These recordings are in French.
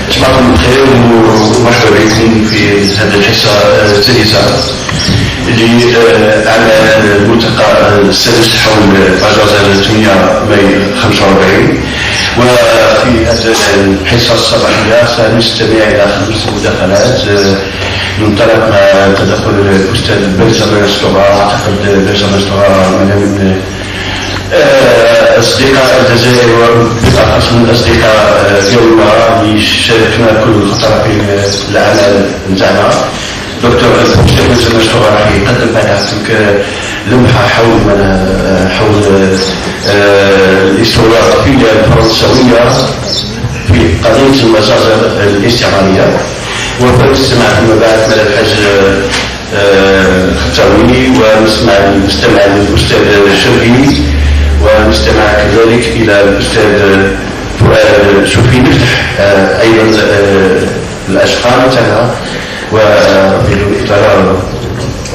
صباحكم بخير ومرحبا بكم في هذه الحصة الثالثة اللي على الملتقى السادس حول مجازر 8 ماي 45. وفي هذه الحصة الصباحية سنستمع إلى 5 مداخلات من طرف تدخل الأستاذ بنجامين ستوغا. أعتقد بنجامين ستوغا من أصدقاء الجزائر وبالأخص من أصدقاء ديالنا اللي شاركنا كل الخطرة في الأعمال نتاعنا. دكتور بنجامين ستوغا راح يقدم بعد لمحة حول الهستورية الفرنسوية في قضية المجازر الاستعمارية. وسنستمع فيما بعد من الحاج خطاوي ونستمع للأستاذ شرقي ونستمع كذلك إلى الأستاذ فؤاد شوفي نفتح أيضا الأشقاء تاعنا. وبدون إطالة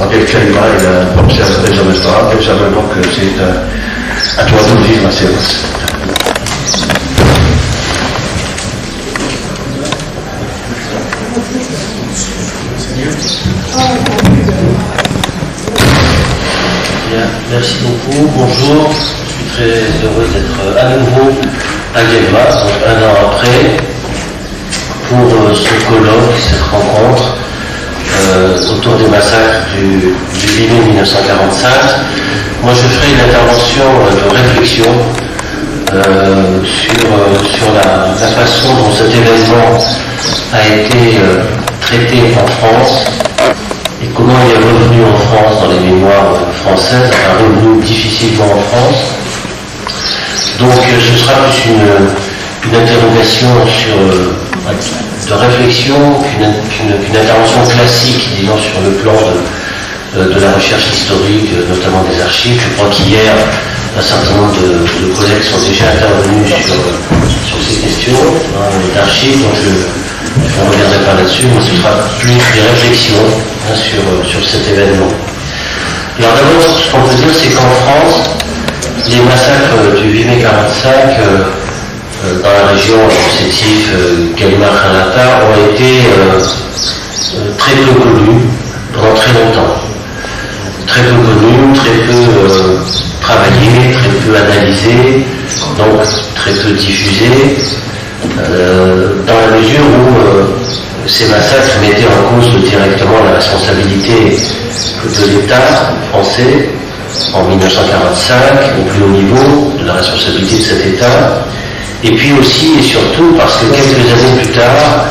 أعطي الكلمة إلى البروفيسور بنجامين ستوغا. بنجامين دونك سي à toi d'ouvrir la séance. Bien, merci beaucoup, bonjour, je suis très heureux d'être à nouveau à Guelma, donc un an après, pour ce colloque, cette rencontre autour des massacres du 8 mai 1945. Moi je ferai une intervention de réflexion sur la façon dont cet événement a été traité en France et comment il est revenu en France dans les mémoires françaises, revenu difficilement en France. Donc ce sera plus une interrogation de réflexion qu'une intervention classique, disons, sur le plan de la recherche historique, notamment des archives. Je crois qu'hier, un certain nombre de collègues sont déjà intervenus sur ces questions d'archives, donc je ne reviendrai pas là-dessus, mais ce sera plus des réflexions sur cet événement. Alors d'abord, ce qu'on peut dire, c'est qu'en France, les massacres du 8 mai 45 dans la région Sétif, Gallimard-Khanata ont été très peu connus pendant très longtemps. Très peu connus, très peu travaillés, très peu analysés, donc très peu diffusés, dans la mesure où ces massacres mettaient en cause directement la responsabilité de l'État français en 1945, au plus haut niveau de la responsabilité de cet État, et puis aussi et surtout parce que quelques années plus tard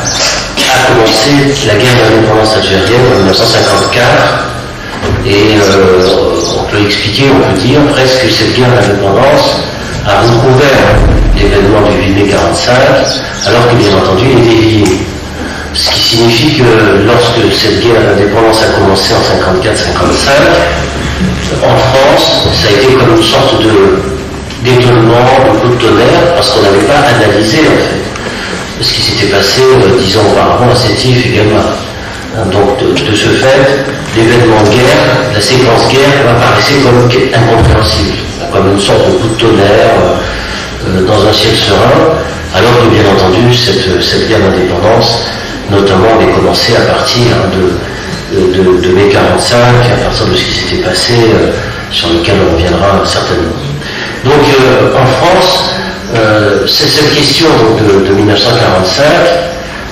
a commencé la guerre d'indépendance algérienne en 1954, et on peut expliquer, on peut dire presque que cette guerre d'indépendance a recouvert l'événement du 8 mai 45, alors que bien entendu il est dévié. Ce qui signifie que lorsque cette guerre d'indépendance a commencé en 54-55, en France, ça a été comme une sorte d'étonnement, de coup de tonnerre, parce qu'on n'avait pas analysé en fait ce qui s'était passé 10 ans auparavant à Sétif et Gallimard. Donc de ce fait, l'événement guerre, la séquence guerre apparaissait comme incompréhensible, comme une sorte de coup de tonnerre dans un ciel serein, alors que bien entendu cette guerre d'indépendance, notamment, avait commencé à partir de mai 45, à partir de ce qui s'était passé, sur lequel on reviendra certainement. Donc en France, cette question de 1945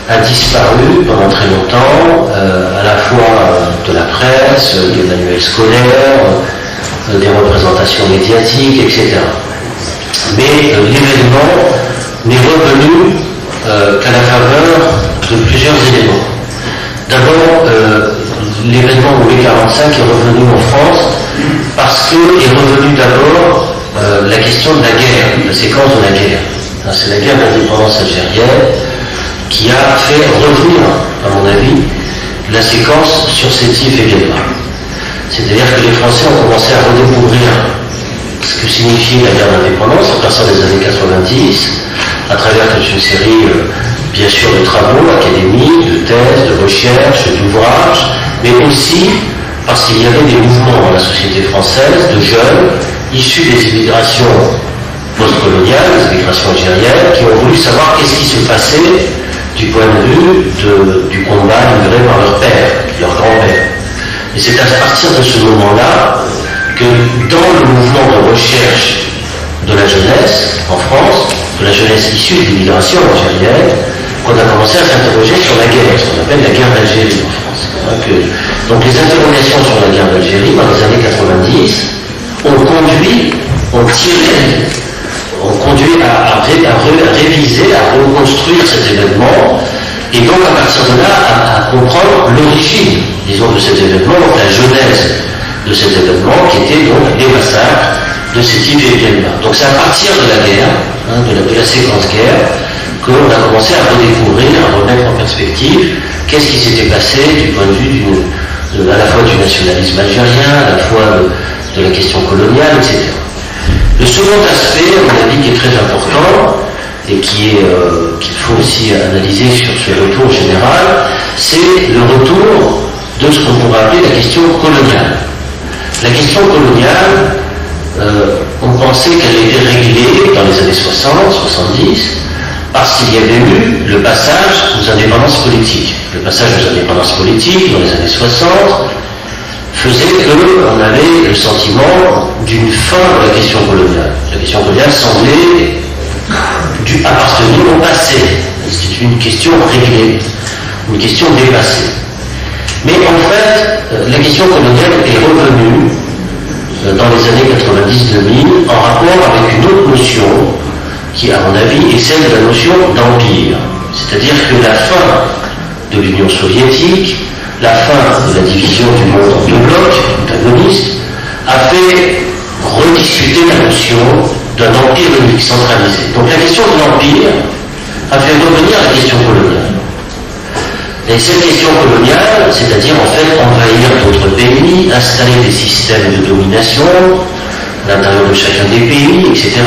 a disparu pendant très longtemps, à la fois de la presse, des manuels scolaires, des représentations médiatiques, etc. Mais l'événement n'est revenu qu'à la faveur de plusieurs éléments. D'abord, l'événement de mai 45 est revenu en France parce qu'est revenu d'abord la question de la guerre, la séquence de la guerre. C'est la guerre d'indépendance algérienne qui a fait revenir, à mon avis, la séquence sur Sétif et Gallimard. C'est-à-dire que les Français ont commencé à redécouvrir ce que signifiait la guerre d'indépendance à partir des années 90, à travers toute une série, bien sûr, de travaux académiques, de thèses, de recherches, d'ouvrages, mais aussi parce qu'il y avait des mouvements dans la société française de jeunes issus des immigrations post-coloniales, les migrations algériennes, qui ont voulu savoir qu'est-ce qui se passait du point de vue du combat livré par leur père, leur grand-père. Et c'est à partir de ce moment-là que dans le mouvement de recherche de la jeunesse en France, de la jeunesse issue de l'immigration algérienne, qu'on a commencé à s'interroger sur la guerre, ce qu'on appelle la guerre d'Algérie en France. Donc les interrogations sur la guerre d'Algérie dans les années 90 ont conduit à réviser, à reconstruire cet événement, et donc à partir de là à comprendre l'origine, disons, de cet événement, donc la genèse de cet événement, qui était donc les massacres de ces types événements. Donc c'est à partir de la guerre, de la séquence guerre, qu'on a commencé à redécouvrir, à remettre en perspective qu'est-ce qui s'était passé du point de vue à la fois du nationalisme algérien, à la fois de la question coloniale, etc. Le second aspect, à mon avis, qui est très important, et qu'il faut aussi analyser sur ce retour général, c'est le retour de ce qu'on pourrait appeler la question coloniale. La question coloniale, on pensait qu'elle était réglée dans les années 60, 70, parce qu'il y avait eu le passage aux indépendances politiques. Le passage aux indépendances politiques dans les années 60 faisait qu'on avait le sentiment d'une fin de la question coloniale. La question coloniale semblait appartenir au passé. C'était une question réglée, une question dépassée. Mais en fait, la question coloniale est revenue dans les années 90-2000 en rapport avec une autre notion qui, à mon avis, est celle de la notion d'empire. C'est-à-dire que la fin de l'Union soviétique, la fin de la division du monde en deux blocs antagonistes, a fait rediscuter la notion d'un empire unique centralisé. Donc la question de l'empire a fait revenir la question coloniale. Et cette question coloniale, c'est-à-dire en fait envahir d'autres pays, installer des systèmes de domination à l'intérieur de chacun des pays, etc.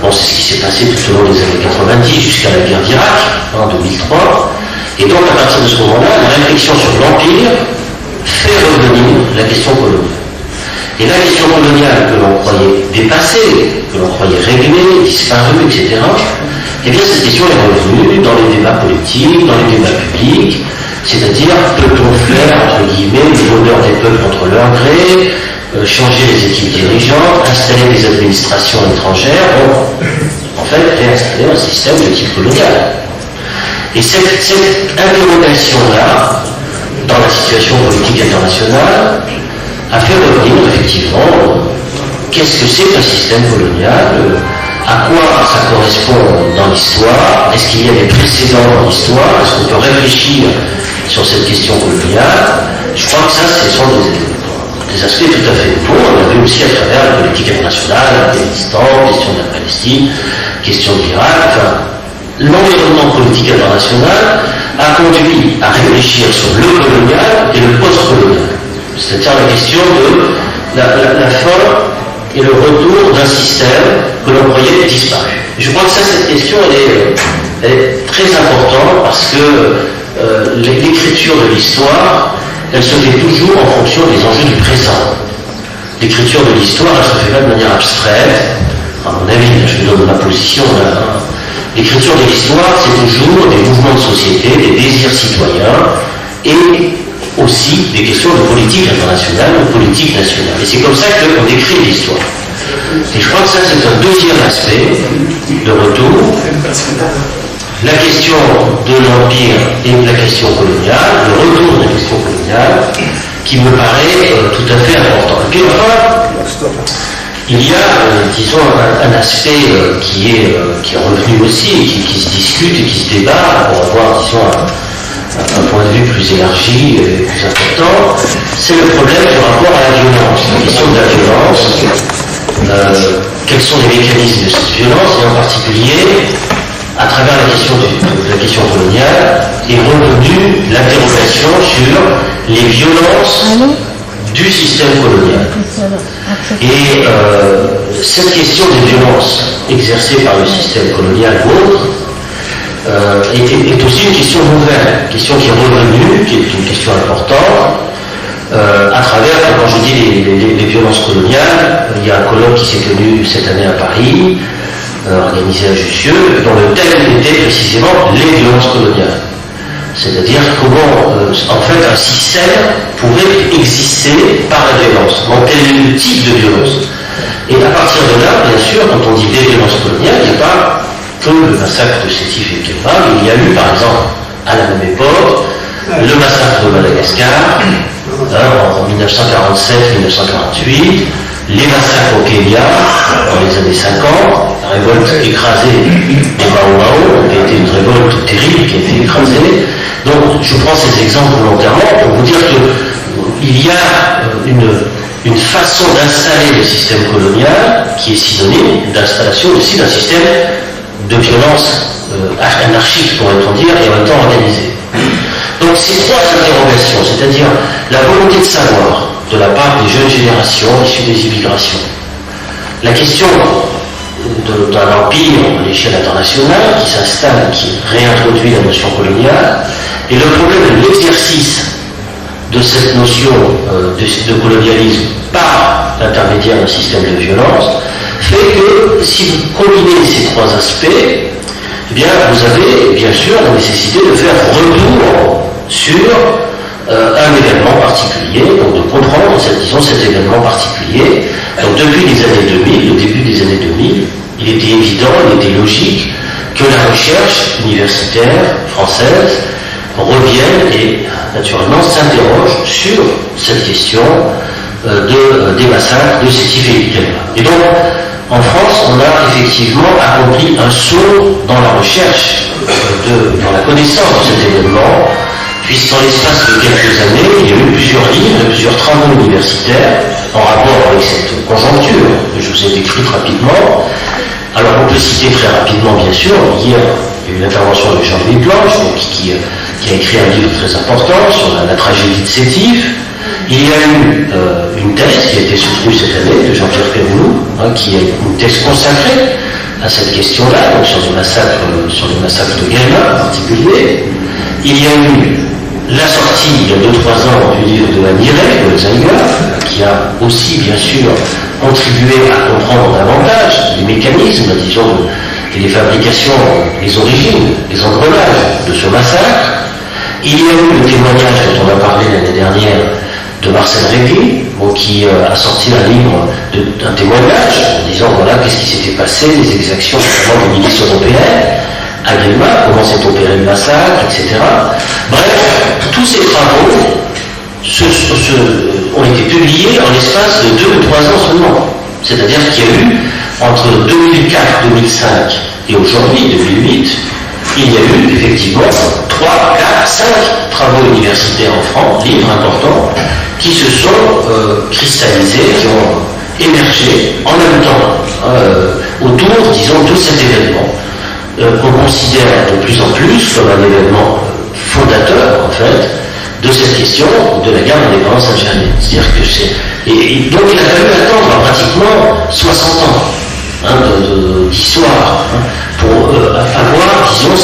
Bon, c'est ce qui s'est passé tout au long des années 90 jusqu'à la guerre d'Irak, en 2003. Et donc à partir de ce moment-là, la réflexion sur l'empire fait revenir la question coloniale. Et la question coloniale que l'on croyait dépassée, que l'on croyait réglée, disparue, etc., eh bien cette question est revenue dans les débats politiques, dans les débats publics, c'est-à-dire peut-on faire, entre guillemets, le bonheur des peuples contre leur gré, changer les équipes dirigeantes, installer des administrations étrangères, en fait réinstaller un système de type colonial. Et cette interrogation-là, dans la situation politique internationale, a fait revenir effectivement qu'est-ce que c'est qu'un système colonial, à quoi ça correspond dans l'histoire, est-ce qu'il y a des précédents dans l'histoire, est-ce qu'on peut réfléchir sur cette question coloniale. Je crois que ça, ce sont des aspects tout à fait nouveaux. On l'a vu aussi à travers la politique internationale, l'Afghanistan, question de la Palestine, question de l'Irak, enfin, l'environnement politique international a conduit à réfléchir sur le colonial et le post-colonial. C'est-à-dire la question de la fin et le retour d'un système que l'on croyait disparu. Je crois que ça, cette question, elle est très importante parce que l'écriture de l'histoire, elle se fait toujours en fonction des enjeux du présent. L'écriture de l'histoire, elle se fait pas de manière abstraite. À mon avis, je vous donne ma position là. L'écriture de l'histoire, c'est toujours des mouvements de société, des désirs citoyens et aussi des questions de politique internationale, de politique nationale. Et c'est comme ça qu'on écrit l'histoire. Et je crois que ça, c'est un deuxième aspect de retour. La question de l'empire et de la question coloniale, le retour de la question coloniale, qui me paraît tout à fait important. Et puis enfin, il y a, disons, un aspect qui est revenu aussi, qui se discute et qui se débat pour avoir, disons, un point de vue plus élargi et plus important, c'est le problème du rapport à la violence. La question de la violence, quels sont les mécanismes de cette violence, et en particulier, à travers la question coloniale, est revenue l'interrogation sur les violences du système colonial. Et cette question des violences exercées par le système colonial ou autre est aussi une question nouvelle, une question qui est revenue, qui est une question importante, à travers, quand je dis les violences coloniales, il y a un colloque qui s'est tenu cette année à Paris, organisé à Jussieu, dont le thème était précisément les violences coloniales. C'est-à-dire comment, en fait, un système pouvait exister par la violence. Donc, quel est le type de violence? Et à partir de là, bien sûr, quand on dit des violences coloniales, il n'y a pas que le massacre de Sétif et Kéba, mais il y a eu, par exemple, à la même époque, le massacre de Madagascar, en 1947-1948, les massacres au Kenya dans les années 50, la révolte écrasée des Mao Mao, qui a été une révolte terrible, qui a été écrasée. Donc je prends ces exemples volontairement pour vous dire qu'il y a une façon d'installer le système colonial qui est synonyme d'installation aussi d'un système de violence anarchique, pourrait-on dire, et en même temps organisé. Donc ces trois interrogations, c'est-à-dire la volonté de savoir de la part des jeunes générations issues des immigrations, la question d'un empire à l'échelle internationale qui s'installe, qui réintroduit la notion coloniale, et le problème de l'exercice de cette notion de colonialisme par l'intermédiaire d'un système de violence, fait que si vous combinez ces trois aspects, eh bien, vous avez bien sûr la nécessité de faire retour sur un événement particulier, donc de comprendre, cet événement particulier. Donc depuis les années 2000, au début des années 2000, il était évident, il était logique que la recherche universitaire française revienne et naturellement s'interroge sur cette question des massacres de Sétif et Kéba. Et donc, en France, on a effectivement accompli un saut dans la recherche, dans la connaissance de cet événement, puisqu'en l'espace de quelques années, il y a eu plusieurs livres, plusieurs travaux universitaires en rapport avec cette conjoncture que je vous ai décrite rapidement. Alors on peut citer très rapidement, bien sûr, hier, il y a eu l'intervention de Jean-Louis Planche, qui a écrit un livre très important sur la tragédie de Sétif. Il y a eu une thèse qui a été soutenue cette année de Jean-Pierre Péroulou, qui est une thèse consacrée à cette question-là, donc sur les massacres de Guérin en particulier. Il y a eu la sortie, il y a 2-3 ans, du livre de Anne Iret, de Zeiger, qui a aussi, bien sûr, contribué à comprendre davantage les mécanismes, disons, et les fabrications, les origines, les engrenages de ce massacre. Il y a eu le témoignage dont on a parlé l'année dernière de Marcel Régui, qui a sorti un livre d'un témoignage en disant voilà qu'est-ce qui s'était passé, les exactions notamment des milices européennes à Guelma, comment s'est opéré le massacre, etc. Bref, tous ces travaux ont été publiés en l'espace de 2 ou 3 ans seulement. C'est-à-dire qu'il y a eu, entre 2004, 2005 et aujourd'hui, 2008, il y a eu effectivement 3, 4, 5 travaux universitaires en France, livres importants, qui se sont cristallisés, qui ont émergé en même temps autour, disons, de cet événement qu'on considère de plus en plus comme un événement fondateur, en fait, de cette question de la guerre d'indépendance algérienne. C'est-à-dire que et donc il a fallu attendre pratiquement 60 ans d'histoire pour avoir, disons,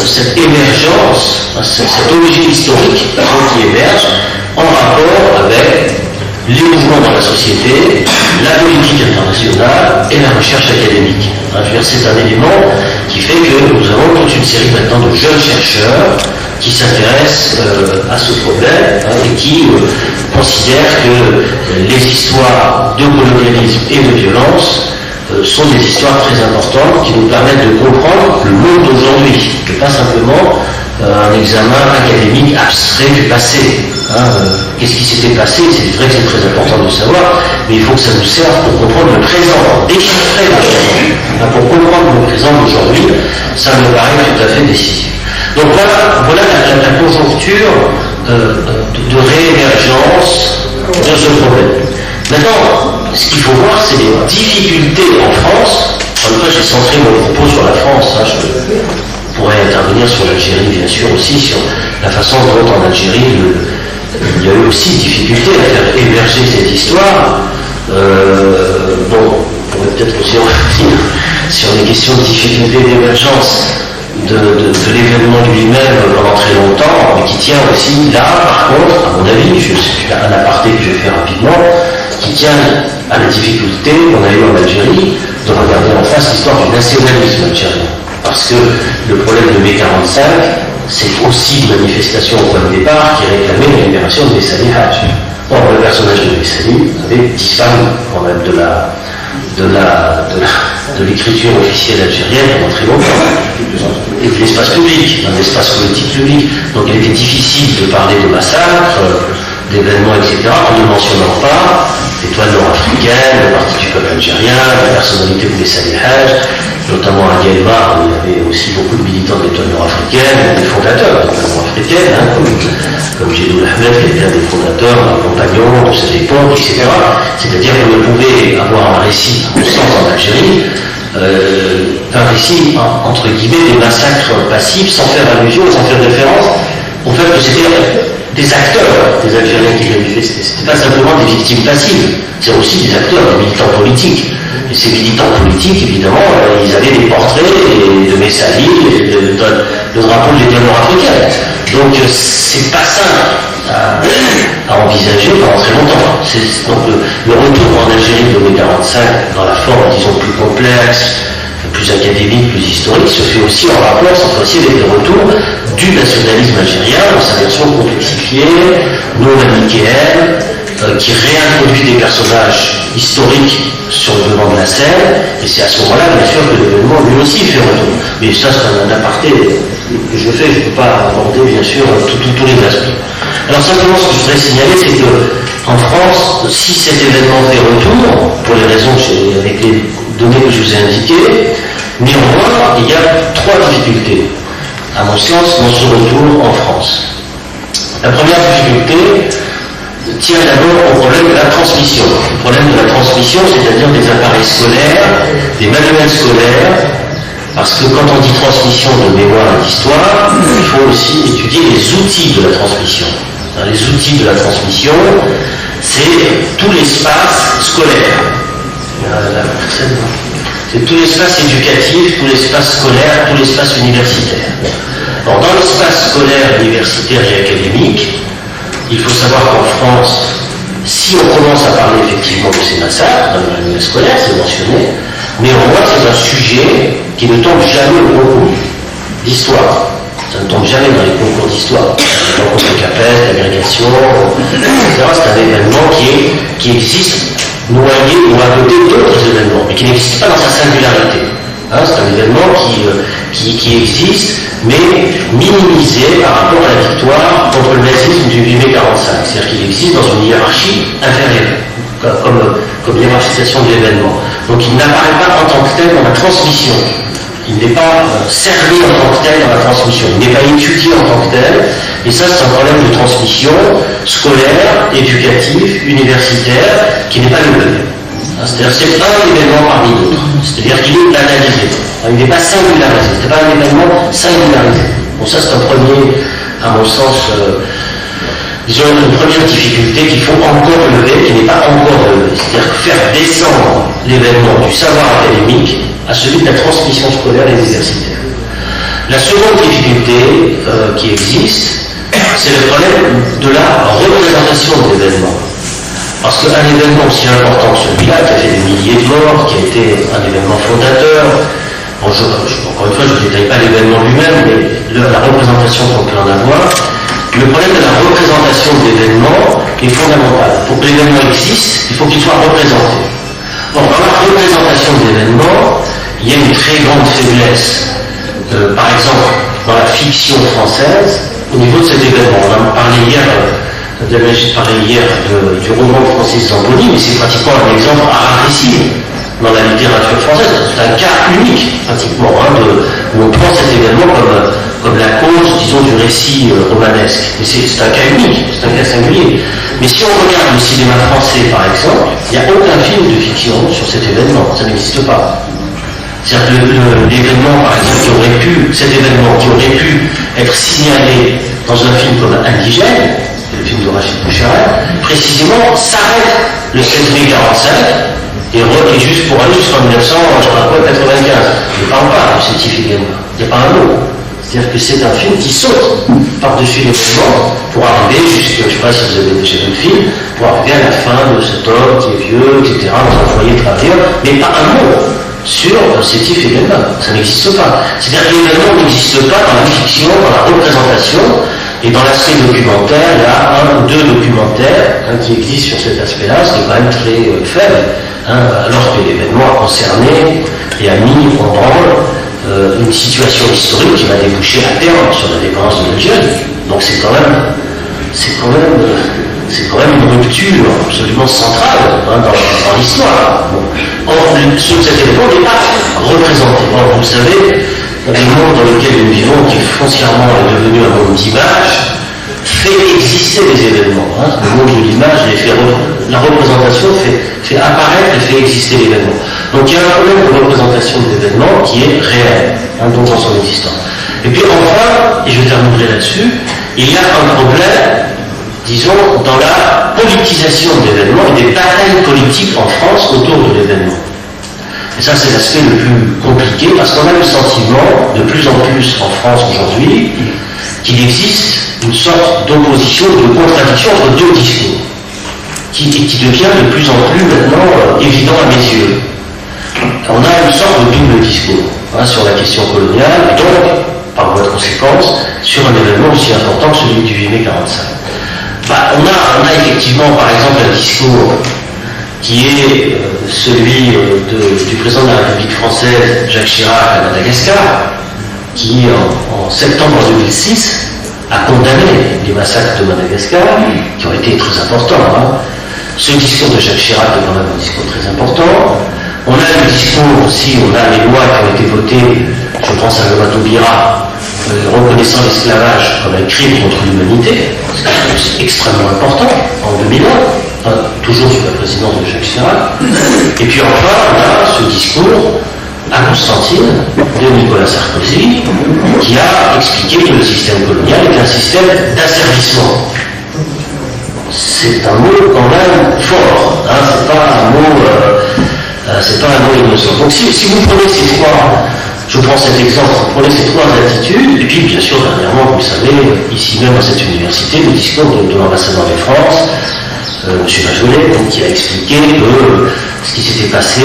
cette émergence, cette origine historique qui émerge en rapport avec les mouvements dans la société, la politique internationale et la recherche académique. C'est un élément qui fait que nous avons toute une série maintenant de jeunes chercheurs qui s'intéressent à ce problème et qui considèrent que les histoires de colonialisme et de violence sont des histoires très importantes qui nous permettent de comprendre le monde d'aujourd'hui, et pas simplement un examen académique abstrait du passé. Qu'est-ce qui s'était passé? C'est vrai que c'est très important de savoir, mais il faut que ça nous serve pour comprendre le présent, déchiffrer le présent. Pour comprendre le présent d'aujourd'hui, ça me paraît tout à fait décisif. Donc voilà la conjoncture de réémergence de ce problème. Maintenant, ce qu'il faut voir, c'est les difficultés en France. En tout cas, j'ai centré mon propos sur la France. Je pourrais intervenir sur l'Algérie, bien sûr, aussi, sur la façon dont en Algérie, il y a eu aussi difficulté à faire émerger cette histoire. Bon, on pourrait peut-être aussi en revenir sur les questions de difficulté d'émergence de l'événement lui-même pendant très longtemps, mais qui tient aussi là, par contre, à mon avis, c'est un aparté que je vais faire rapidement, qui tient à la difficulté qu'on a eu en Algérie de regarder en face l'histoire du nationalisme algérien. Parce que le problème de mai 45, c'est aussi une manifestation au point de départ qui réclamait la libération de Messali Hadj. Or, le personnage de Messali avait disparu quand même de l'écriture officielle algérienne pendant très longtemps, et de l'espace public, d'un espace politique public. Donc il était difficile de parler de massacres, d'événements, etc., en ne mentionnant pas l'étoile nord-africaine, le parti du peuple algérien, la personnalité de Messali Hadj, notamment à Guelmar, où il y avait aussi beaucoup de militants de l'étoile nord-africaine, des fondateurs de l'étoile nord-africaine, comme Jeddoul Ahmed, qui était un des fondateurs, un compagnon de cette époque, etc. C'est-à-dire qu'on ne pouvait avoir un récit, au sens en Algérie, un récit, entre guillemets, des massacres passifs, sans faire allusion, sans faire référence au fait que c'était des acteurs, des Algériens qui manifestaient. C'était pas simplement des victimes passives, c'est aussi des acteurs, des militants politiques. Et ces militants politiques, évidemment, ils avaient des portraits de Messali, le drapeau de l'étoile nord-africaine. Donc c'est pas simple à envisager pendant très longtemps. Donc le retour en Algérie de mai 45, dans la forme, disons, plus complexe, plus académique, plus historique, se fait aussi en rapport, cette fois-ci, avec le retour du nationalisme algérien, dans sa version complexifiée, non manichéenne, qui réintroduit des personnages historiques sur le devant de la scène, et c'est à ce moment-là, bien sûr, que l'événement lui aussi fait retour. Mais ça, c'est un aparté que je fais, je ne peux pas aborder, bien sûr, tous les aspects. Alors simplement, ce que je voudrais signaler, c'est que en France, si cet événement fait retour, pour les raisons avec les données que je vous ai indiquées, néanmoins, il y a trois difficultés, à mon sens, dans ce retour en France. La première difficulté tient d'abord au problème de la transmission. Le problème de la transmission, c'est-à-dire des appareils scolaires, des manuels scolaires, parce que quand on dit transmission de mémoire et d'histoire, il faut aussi étudier les outils de la transmission. Les outils de la transmission, c'est tout l'espace scolaire. C'est tout l'espace éducatif, tout l'espace scolaire, tout l'espace universitaire. Alors, dans l'espace scolaire, universitaire et académique, il faut savoir qu'en France, si on commence à parler effectivement de ces massacres, dans le manuel scolaire, c'est mentionné, néanmoins c'est un sujet qui ne tombe jamais au concours d'histoire. Ça ne tombe jamais dans les concours d'histoire. Le concours de CAPES, l'agrégation, etc. C'est un événement qui existe noyé ou à côté d'autres événements, mais qui n'existe pas dans sa singularité. C'est un événement qui existe, mais minimisé par rapport à la victoire contre le nazisme du 8 mai 45. C'est-à-dire qu'il existe dans une hiérarchie inférieure, comme hiérarchisation de l'événement. Donc il n'apparaît pas en tant que tel dans la transmission. Il n'est pas servi en tant que tel dans la transmission. Il n'est pas étudié en tant que tel. Et ça, c'est un problème de transmission scolaire, éducatif, universitaire, qui n'est pas le même. C'est-à-dire que c'est un événement parmi d'autres. C'est-à-dire qu'il est banalisé. Il n'est pas singularisé. Ce n'est pas un événement singularisé. Bon, ça, c'est un premier, à mon sens, disons, une première difficulté qu'il faut encore lever, qui n'est pas encore levée. C'est-à-dire faire descendre l'événement du savoir académique à celui de la transmission scolaire et universitaire. La seconde difficulté qui existe, c'est le problème de la représentation de l'événement. Parce qu'un événement aussi important que celui-là, qui a fait des milliers de morts, qui a été un événement fondateur, encore une fois, je ne détaille pas l'événement lui-même, mais la représentation qu'on peut en avoir, le problème de la représentation de l'événement est fondamental. Pour que l'événement existe, il faut qu'il soit représenté. Or, dans la représentation de l'événement, il y a une très grande faiblesse. Par exemple, dans la fiction française, au niveau de cet événement, on en parlait hier. J'ai parlé hier du roman de Francis Zamboni, mais c'est pratiquement un exemple rarissime dans la littérature française. C'est un cas unique, pratiquement, où on prend cet événement comme la cause, disons, du récit romanesque. Mais c'est un cas unique, c'est un cas singulier. Mais si on regarde le cinéma français, par exemple, il n'y a aucun film de fiction sur cet événement, ça n'existe pas. C'est-à-dire que l'événement, par exemple, cet événement qui aurait pu être signalé dans un film comme Indigène, le film de Rachid Boucharet, précisément s'arrête le 16 mai 45 et juste pour aller jusqu'en 1995. Il ne parle pas de cet événement. Il n'y a pas un mot. C'est-à-dire que c'est un film qui saute par-dessus l'événement pour arriver jusqu'à, je ne sais pas si vous avez déjà vu le film, pour arriver à la fin de cet homme qui est vieux, etc., dans un foyer travailleur, mais pas un mot. sur Sétif et Belma. Ça n'existe pas. C'est-à-dire que l'événement n'existe pas dans la fiction, dans la représentation, et dans l'aspect documentaire, il y a un ou deux documentaires qui existent sur cet aspect-là, ce qui est quand même très faible, alors que l'événement a concerné et a mis en branle une situation historique qui va déboucher à terme sur la dépendance de l'Algérie. Donc c'est quand même une rupture absolument centrale dans l'histoire. Bon. Or, cet événement n'est pas représenté. Or, vous savez, le monde dans lequel nous vivons, qui foncièrement est devenu un monde d'image, fait exister les événements. Le monde de l'image, la représentation fait apparaître et fait exister l'événement. Donc il y a un problème de représentation de l'événement qui est réel, donc dans son existence. Et puis enfin, et je terminerai là-dessus, il y a un problème, disons, dans la politisation de l'événement et des batailles politiques en France autour de l'événement. Et ça, c'est l'aspect le plus compliqué, parce qu'on a le sentiment, de plus en plus en France aujourd'hui, qu'il existe une sorte d'opposition, de contradiction entre deux discours, qui devient de plus en plus maintenant évident à mes yeux. On a une sorte de double discours sur la question coloniale, et donc, par voie de conséquence, sur un événement aussi important que celui du 8 mai 45. On a effectivement, par exemple, un discours qui est celui du président de la République française, Jacques Chirac, à Madagascar, qui, en septembre 2006, a condamné les massacres de Madagascar, qui ont été très importants. Ce discours de Jacques Chirac est quand même un discours très important. On a le discours aussi, on a les lois qui ont été votées, je pense à la loi Taubira, reconnaissant l'esclavage comme un crime contre l'humanité, c'est extrêmement important, en 2001, toujours sous la présidence de Jacques Chirac. Et puis enfin, on a ce discours à Constantine de Nicolas Sarkozy, qui a expliqué que le système colonial est un système d'asservissement. C'est un mot quand même fort, c'est pas un mot innocent. Donc si vous prenez ces trois, je prends cet exemple, vous prenez ces trois attitudes, et puis bien sûr dernièrement, vous le savez, ici même à cette université, le discours de l'ambassadeur de France, M. Majolet, qui a expliqué que ce qui s'était passé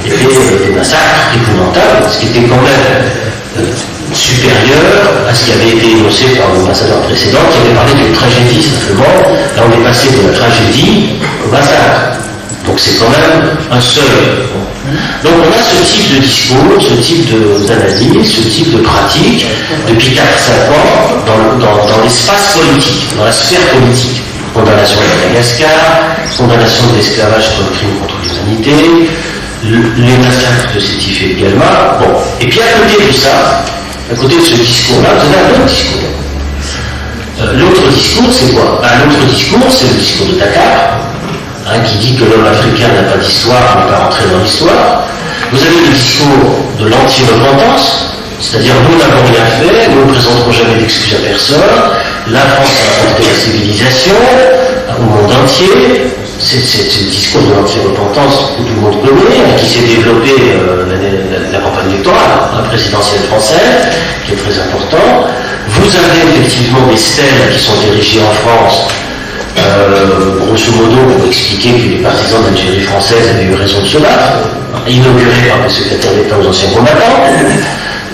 était des massacres épouvantables, ce qui était quand même supérieur à ce qui avait été énoncé par l'ambassadeur précédent, qui avait parlé d'une tragédie simplement. Là, on est passé de la tragédie au massacre. Donc c'est quand même un seuil. Donc on a ce type de discours, ce type d'analyse, ce type de pratique depuis 4-5 ans dans l'espace politique, dans la sphère politique. Condamnation de Madagascar, condamnation de l'esclavage comme crime contre l'humanité, les massacres de Sétif et Belma. Bon. Et puis à côté de ça, à côté de ce discours-là, vous avez un autre discours. L'autre discours, c'est quoi? L'autre discours, c'est le discours de Dakar, qui dit que l'homme africain n'a pas d'histoire, n'est pas rentré dans l'histoire. Vous avez le discours de l'anti-repentance, c'est-à-dire nous n'avons rien fait, nous ne présenterons jamais d'excuses à personne, la France a apporté la civilisation au monde entier. C'est le discours de l'anti-repentance que tout le monde connaît, qui s'est développé la campagne électorale, la présidentielle française, qui est très important. Vous avez effectivement des stèles qui sont érigées en France, grosso modo pour expliquer que les partisans de l'Algérie française avaient eu raison de se battre, inaugurés par le secrétaire d'État aux anciens combattants.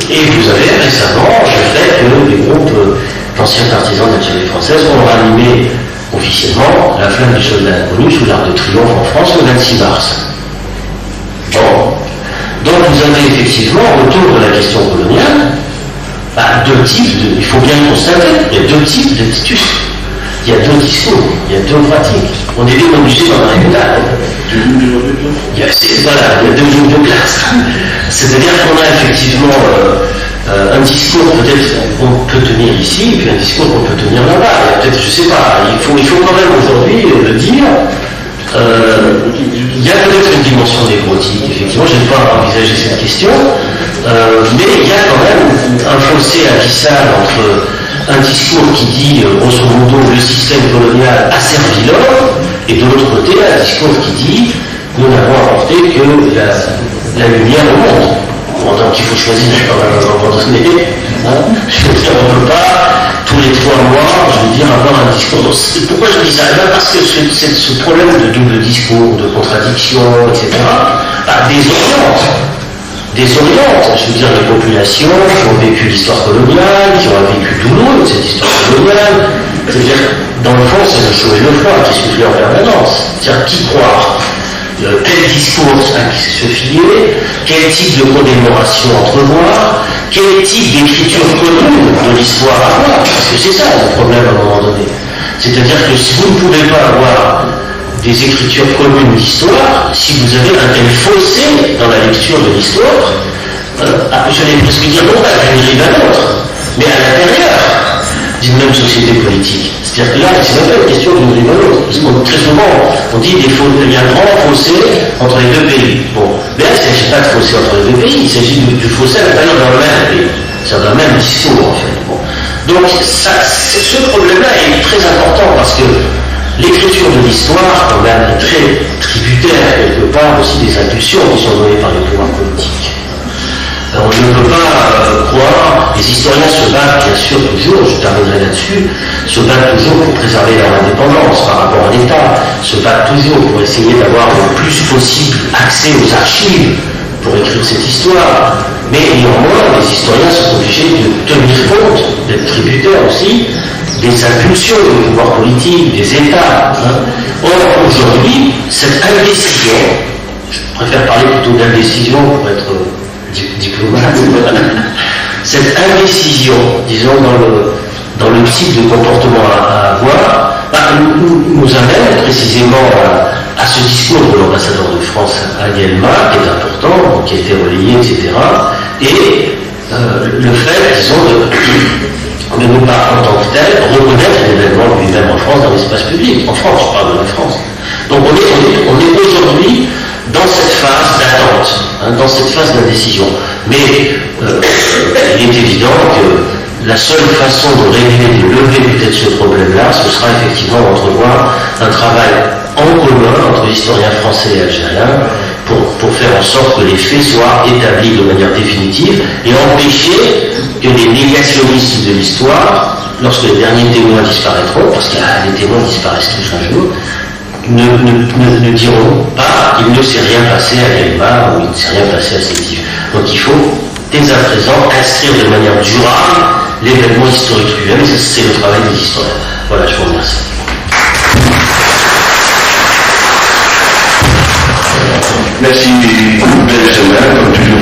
Et vous avez récemment le fait que les groupes d'anciens partisans de l'Algérie française ont ranimé officiellement la flamme du soldat inconnu sous l'Arc de Triomphe en France le 26 mars. Bon. Donc vous avez effectivement, autour de la question coloniale, deux types il faut bien le constater, il y a deux types d'attitudes. Il y a deux discours, il y a deux pratiques. On est bien obligé d'en arriver là. Il y a deux lignes de classe. C'est-à-dire qu'on a effectivement un discours peut-être qu'on peut tenir ici, et puis un discours qu'on peut tenir là-bas. Peut-être, je ne sais pas, il faut quand même aujourd'hui le dire. Il y a peut-être une dimension névrotique, effectivement, je n'ai pas envisagé cette question, mais il y a quand même un fossé abyssal entre un discours qui dit, grosso modo, le système colonial a servi l'homme, et de l'autre côté, un discours qui dit, nous n'avons apporté que la lumière au monde. Donc il faut choisir quand même un moment donné. Je veux dire, on ne peut pas, tous les 3 mois, je veux dire, avoir un discours. Pourquoi je dis ça? Parce que ce problème de double discours, de contradiction, etc., désoriente désoriente. Je veux dire, les populations qui ont vécu l'histoire coloniale, qui ont un vécu douloureux de cette histoire coloniale. C'est-à-dire, dans le fond, c'est le chaud et le froid qui se fait en permanence. C'est-à-dire, qui croire, quel discours à qui se fier, quel type de commémoration entrevoir, quel type d'écriture commune de l'histoire avoir, parce que c'est ça le problème à un moment donné. C'est-à-dire que si vous ne pouvez pas avoir des écritures communes d'histoire, si vous avez un tel fossé dans la lecture de l'histoire, j'allais presque dire non pas d'une rive à l'autre, mais à l'intérieur d'une même société politique. C'est-à-dire que là, c'est même pas une question d'une rive à l'autre, parce que très souvent, on dit qu'il y a un grand fossé entre les deux pays. Bon, mais là, il ne s'agit pas de fossé entre les deux pays, il s'agit du fossé à l'intérieur d'un même pays, c'est-à-dire d'un même discours, en fait. Bon. Donc, ce problème-là est très important, parce que l'écriture de l'histoire, quand même, est très tributaire, quelque part, aussi des impulsions qui sont données par les pouvoirs politiques. On ne peut pas croire, les historiens se battent bien sûr toujours, je terminerai là-dessus, se battent toujours pour préserver leur indépendance par rapport à l'État, se battent toujours pour essayer d'avoir le plus possible accès aux archives pour écrire cette histoire. Mais néanmoins, les historiens sont obligés de tenir compte, d'être tributaires aussi, des impulsions des pouvoirs politiques, des États. Or, aujourd'hui, cette indécision, je préfère parler plutôt d'indécision pour être diplomate, cette indécision, disons, dans le type de comportement à avoir, nous amène précisément à ce discours de l'ambassadeur de France à Yelma, qui est important, qui a été relayé, etc. Et le fait, disons, de ne pas en tant que tel reconnaître l'événement lui-même en France, dans l'espace public. En France, je parle de la France. Donc on est aujourd'hui dans cette phase d'attente, dans cette phase d'indécision. Mais il est évident que la seule façon de régler, de lever peut-être ce problème-là, ce sera effectivement d'entrevoir un travail en commun entre historiens français et algériens pour faire en sorte que les faits soient établis de manière définitive et empêcher que les négationnistes de l'histoire, lorsque les derniers témoins disparaîtront, parce que les témoins disparaissent tous un jour, ne diront pas qu'il ne s'est rien passé à Yelma ou il ne s'est rien passé à Sétif. Donc il faut, dès à présent, inscrire de manière durable l'événement historique lui-même, et ça c'est le travail des historiens. Voilà, je vous remercie. Merci, belle semaine, comme toujours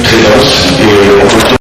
très dense, et on retrouve